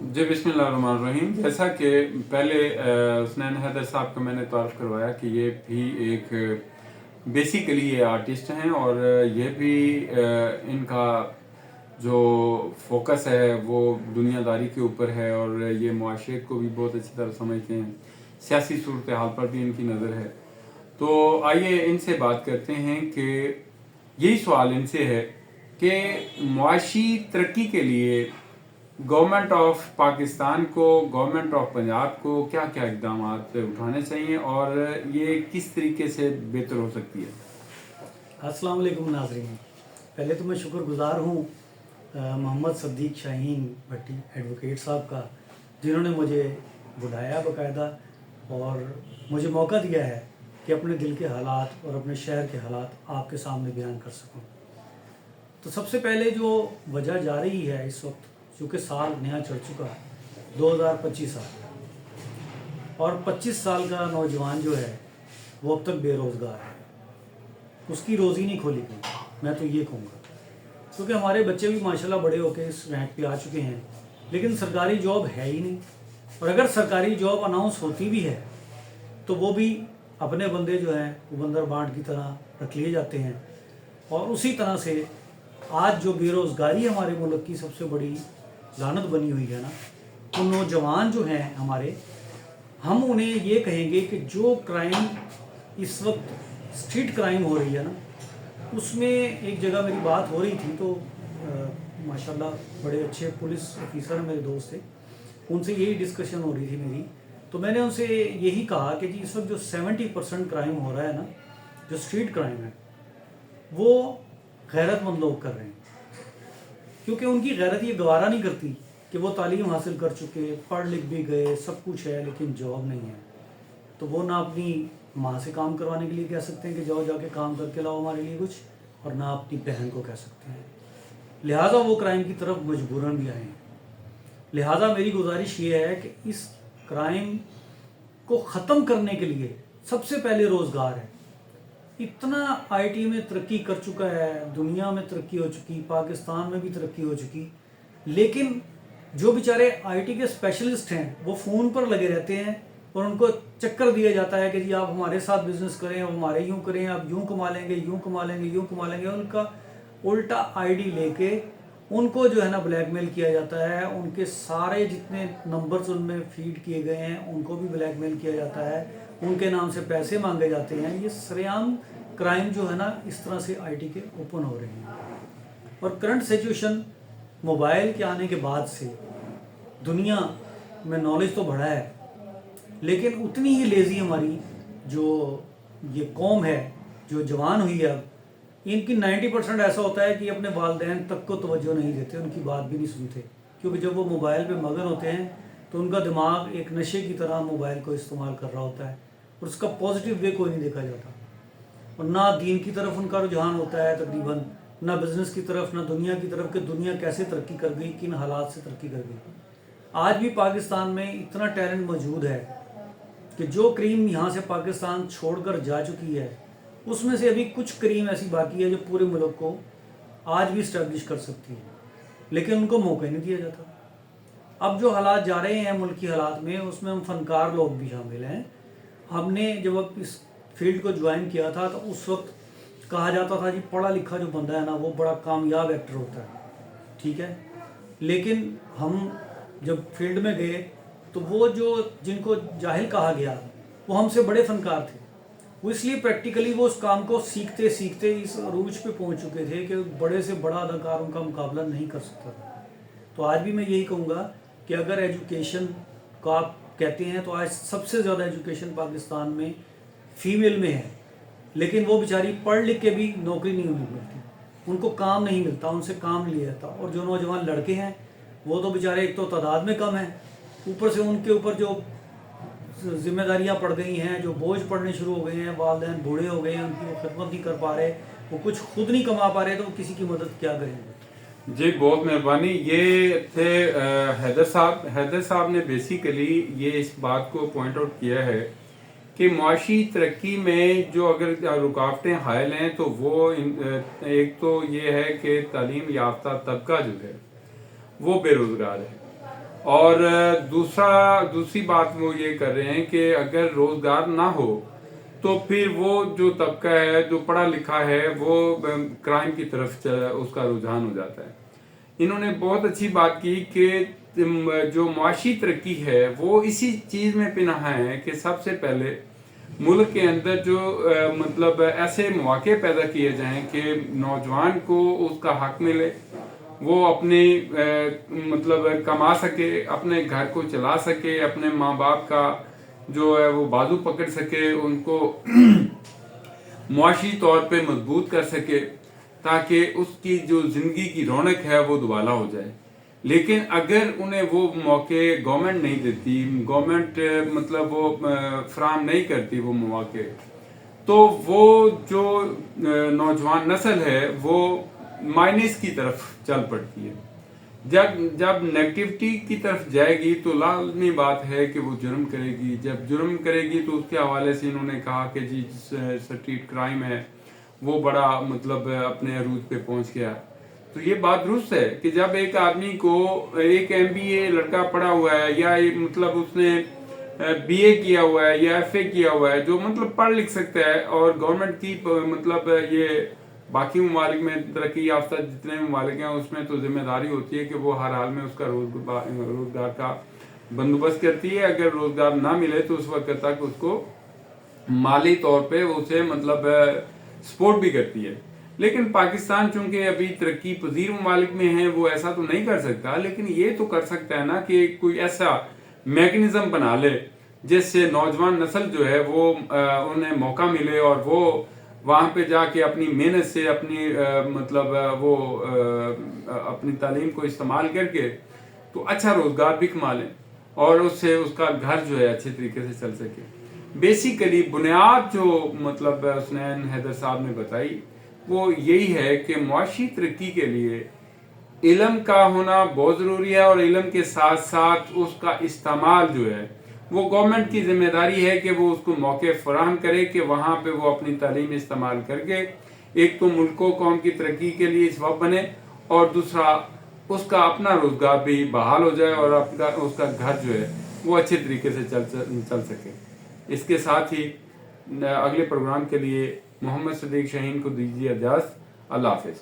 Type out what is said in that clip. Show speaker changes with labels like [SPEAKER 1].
[SPEAKER 1] جی بسم اللہ الرحمن الرحیم. جیسا کہ پہلے حسنین حیدر صاحب کا میں نے تعارف کروایا کہ یہ بھی ایک بیسیکلی یہ آرٹسٹ ہیں اور یہ بھی ان کا جو فوکس ہے وہ دنیا داری کے اوپر ہے اور یہ معاشرے کو بھی بہت اچھی طرح سمجھتے ہیں. سیاسی صورتحال پر بھی ان کی نظر ہے. تو آئیے ان سے بات کرتے ہیں کہ یہی سوال ان سے ہے کہ معاشی ترقی کے لیے گورنمنٹ آف پاکستان کو، گورنمنٹ آف پنجاب کو کیا کیا اقدامات اٹھانے چاہیے اور یہ کس طریقے سے بہتر ہو سکتی ہے؟
[SPEAKER 2] السلام علیکم ناظرین. پہلے تو میں شکر گزار ہوں محمد صدیق شاہین بھٹی ایڈوکیٹ صاحب کا، جنہوں نے مجھے بلایا باقاعدہ اور مجھے موقع دیا ہے کہ اپنے دل کے حالات اور اپنے شہر کے حالات آپ کے سامنے بیان کر سکوں. تو سب سے پہلے جو وجہ جا رہی ہے اس وقت، چونکہ سال نیا چڑھ چکا ہے 2025 سال، اور 25 سال کا نوجوان جو ہے وہ اب تک بے روزگار ہے، اس کی روزی نہیں کھولی گئی. میں تو یہ کہوں گا کیونکہ ہمارے بچے بھی ماشاءاللہ بڑے ہو کے اس رینک پہ آ چکے ہیں، لیکن سرکاری جاب ہے ہی نہیں. اور اگر سرکاری جاب اناؤنس ہوتی بھی ہے تو وہ بھی اپنے بندے جو ہیں وہ بندر بانٹ کی طرح رکھ لیے جاتے ہیں. اور اسی طرح سے آج جو بے روزگاری ہمارے ملک کی سب سے بڑی لعنت بنی ہوئی ہے نا، وہ نوجوان جو ہیں ہمارے، ہم انہیں یہ کہیں گے کہ جو کرائم اس وقت اسٹریٹ کرائم ہو رہی ہے نا، اس میں ایک جگہ میری بات ہو رہی تھی تو ماشاءاللہ بڑے اچھے پولیس آفیسر ہیں میرے دوست تھے، ان سے یہی ڈسکشن ہو رہی تھی میری. تو میں نے ان سے یہی کہا کہ جی اس وقت جو 70% کرائم ہو رہا ہے نا، جو اسٹریٹ کرائم ہے، وہ غیرت مند لوگ کر رہے ہیں. کیونکہ ان کی غیرت یہ گوارا نہیں کرتی کہ وہ تعلیم حاصل کر چکے، پڑھ لکھ بھی گئے، سب کچھ ہے، لیکن جاب نہیں ہے. تو وہ نہ اپنی ماں سے کام کروانے کے لیے کہہ سکتے ہیں کہ جاؤ جا کے کام کر کے لاؤ ہمارے لیے کچھ، اور نہ اپنی بہن کو کہہ سکتے ہیں. لہٰذا وہ کرائم کی طرف مجبوراً بھی آئے ہیں. لہٰذا میری گزارش یہ ہے کہ اس کرائم کو ختم کرنے کے لیے سب سے پہلے روزگار ہے. اتنا آئی ٹی میں ترقی کر چکا ہے، دنیا میں ترقی ہو چکی، پاکستان میں بھی ترقی ہو چکی، لیکن جو بیچارے آئی ٹی کے اسپیشلسٹ ہیں وہ فون پر لگے رہتے ہیں اور ان کو چکر دیا جاتا ہے کہ جی آپ ہمارے ساتھ بزنس کریں، آپ ہمارے یوں کریں، آپ یوں کما لیں گے، یوں کما لیں گے، یوں کما لیں گے. ان کا الٹا آئی ڈی لے کے ان کو جو ہے نا بلیک میل کیا جاتا ہے. ان کے سارے جتنے نمبرز ان میں فیڈ کیے گئے ہیں ان کو بھی بلیک میل کیا جاتا ہے، ان کے نام سے پیسے مانگے جاتے ہیں. یہ سرعام کرائم جو ہے نا اس طرح سے آئی ٹی کے اوپن ہو رہے ہیں. اور کرنٹ سچویشن موبائل کے آنے کے بعد سے دنیا میں نالج تو بڑھا ہے، لیکن اتنی ہی لیزی ہماری جو یہ قوم ہے جو جوان ہوئی ہے اب، ان کی 90% ایسا ہوتا ہے کہ اپنے والدین تک کو توجہ نہیں دیتے، ان کی بات بھی نہیں سنتے. کیونکہ جب وہ موبائل پہ مگن ہوتے ہیں تو ان کا دماغ ایک نشے کی طرح موبائل کو استعمال کر رہا ہوتا ہے اور اس کا پازیٹیو وے کوئی نہیں دیکھا جاتا. اور نہ دین کی طرف ان کا رجحان ہوتا ہے تقریباً، نہ بزنس کی طرف، نہ دنیا کی طرف کہ دنیا کیسے ترقی کر گئی، کن حالات سے ترقی کر گئی. آج بھی پاکستان میں اتنا ٹیلنٹ موجود ہے کہ جو کریم یہاں سے پاکستان چھوڑ کر جا چکی ہے اس میں سے ابھی کچھ کریم ایسی باقی ہے جو پورے ملک کو آج بھی اسٹیبلش کر سکتی ہے، لیکن ان کو موقع نہیں دیا جاتا. اب جو حالات جا رہے ہیں ملکی حالات میں، اس میں ہم فنکار لوگ بھی شامل ہیں. ہم نے جب اب اس فیلڈ کو جوائن کیا تھا تو اس وقت کہا جاتا تھا جی پڑھا لکھا جو بندہ ہے نا وہ بڑا کامیاب ایکٹر ہوتا ہے، ٹھیک ہے. لیکن ہم جب فیلڈ میں گئے تو وہ جو جن کو جاہل کہا گیا وہ ہم سے بڑے فنکار تھے. وہ اس لیے پریکٹیکلی وہ اس کام کو سیکھتے سیکھتے اس عروج پہ پہنچ چکے تھے کہ بڑے سے بڑا اداکار ان کا مقابلہ نہیں کر سکتا تھا. تو آج بھی میں یہی کہوں گا کہ اگر ایجوکیشن کو آپ کہتے ہیں تو آج سب سے زیادہ ایجوکیشن پاکستان میں فیمیل میں ہے، لیکن وہ بیچاری پڑھ لکھ کے بھی نوکری نہیں ملتی، ان کو کام نہیں ملتا، ان سے کام نہیں لیا جاتا. اور جو نوجوان لڑکے ہیں وہ تو بیچارے ایک تو تعداد میں کم ہیں، اوپر سے ان کے اوپر جو ذمہ داریاں پڑ گئی ہیں، جو بوجھ پڑنے شروع ہو گئے ہیں، والدین بوڑھے ہو گئے ہیں، ان کی وہ خدمت نہیں کر پا رہے، وہ کچھ خود نہیں کما پا رہے، تو وہ کسی کی مدد کیا کریں گے.
[SPEAKER 1] جی بہت مہربانی. یہ تھے حیدر صاحب نے بیسیکلی یہ اس بات کو پوائنٹ آؤٹ کیا ہے کہ معاشی ترقی میں جو اگر رکاوٹیں حائل ہیں تو وہ ایک تو یہ ہے کہ تعلیم یافتہ طبقہ جو ہے وہ بے روزگار ہے. اور دوسری بات وہ یہ کر رہے ہیں کہ اگر روزگار نہ ہو تو پھر وہ جو طبقہ ہے جو پڑھا لکھا ہے وہ کرائم کی طرف اس کا رجحان ہو جاتا ہے. انہوں نے بہت اچھی بات کی کہ جو معاشی ترقی ہے وہ اسی چیز میں پنہا ہے کہ سب سے پہلے ملک کے اندر جو مطلب ایسے مواقع پیدا کیے جائیں کہ نوجوان کو اس کا حق ملے, وہ اپنی مطلب کما سکے, اپنے گھر کو چلا سکے, اپنے ماں باپ کا جو ہے وہ بازو پکڑ سکے, ان کو معاشی طور پہ مضبوط کر سکے تاکہ اس کی جو زندگی کی رونق ہے وہ دوبالا ہو جائے. لیکن اگر انہیں وہ موقع گورنمنٹ نہیں دیتی, گورنمنٹ مطلب وہ فراہم نہیں کرتی وہ مواقع, تو وہ جو نوجوان نسل ہے وہ مائنس کی طرف چل پڑتی ہے. جب نیگیٹیوٹی کی طرف جائے گی تو لازمی بات ہے کہ وہ جرم کرے گی. جب جرم کرے گی تو اس کے حوالے سے انہوں نے کہا کہ جی اسٹریٹ کرائم ہے وہ بڑا مطلب اپنے عروج پہ پہنچ گیا. تو یہ بات درست ہے کہ جب ایک آدمی کو ایک MBA لڑکا پڑھا ہوا ہے یا مطلب اس نے BA کیا ہوا ہے یا FA کیا ہوا ہے, جو مطلب پڑھ لکھ سکتا ہے, اور گورنمنٹ کی مطلب یہ باقی ممالک میں ترقی یافتہ جتنے ممالک ہیں اس میں تو ذمہ داری ہوتی ہے کہ وہ ہر حال میں اس کا روزگار کا بندوبست کرتی ہے. اگر روزگار نہ ملے تو اس وقت تک اس کو مالی طور پہ اسے مطلب سپورٹ بھی کرتی ہے. لیکن پاکستان چونکہ ابھی ترقی پذیر ممالک میں ہے وہ ایسا تو نہیں کر سکتا, لیکن یہ تو کر سکتا ہے نا کہ کوئی ایسا میکنزم بنا لے جس سے نوجوان نسل جو ہے وہ انہیں موقع ملے اور وہ وہاں پہ جا کے اپنی محنت سے اپنی مطلب وہ اپنی تعلیم کو استعمال کر کے تو اچھا روزگار بھی کما لیں اور اس سے اس کا گھر جو ہے اچھے طریقے سے چل سکے. بیسیکلی بنیاد جو مطلب حسنین حیدر صاحب نے بتائی وہ یہی ہے کہ معاشی ترقی کے لیے علم کا ہونا بہت ضروری ہے, اور علم کے ساتھ ساتھ اس کا استعمال جو ہے وہ گورنمنٹ کی ذمہ داری ہے کہ وہ اس کو موقع فراہم کرے کہ وہاں پہ وہ اپنی تعلیم استعمال کر کے ایک تو ملک و قوم کی ترقی کے لیے سبب بنے, اور دوسرا اس کا اپنا روزگار بھی بحال ہو جائے اور اس کا گھر جو ہے وہ اچھے طریقے سے چل سکے. اس کے ساتھ ہی اگلے پروگرام کے لیے محمد صدیق شاہین کو دیجیے اجازت. اللہ حافظ.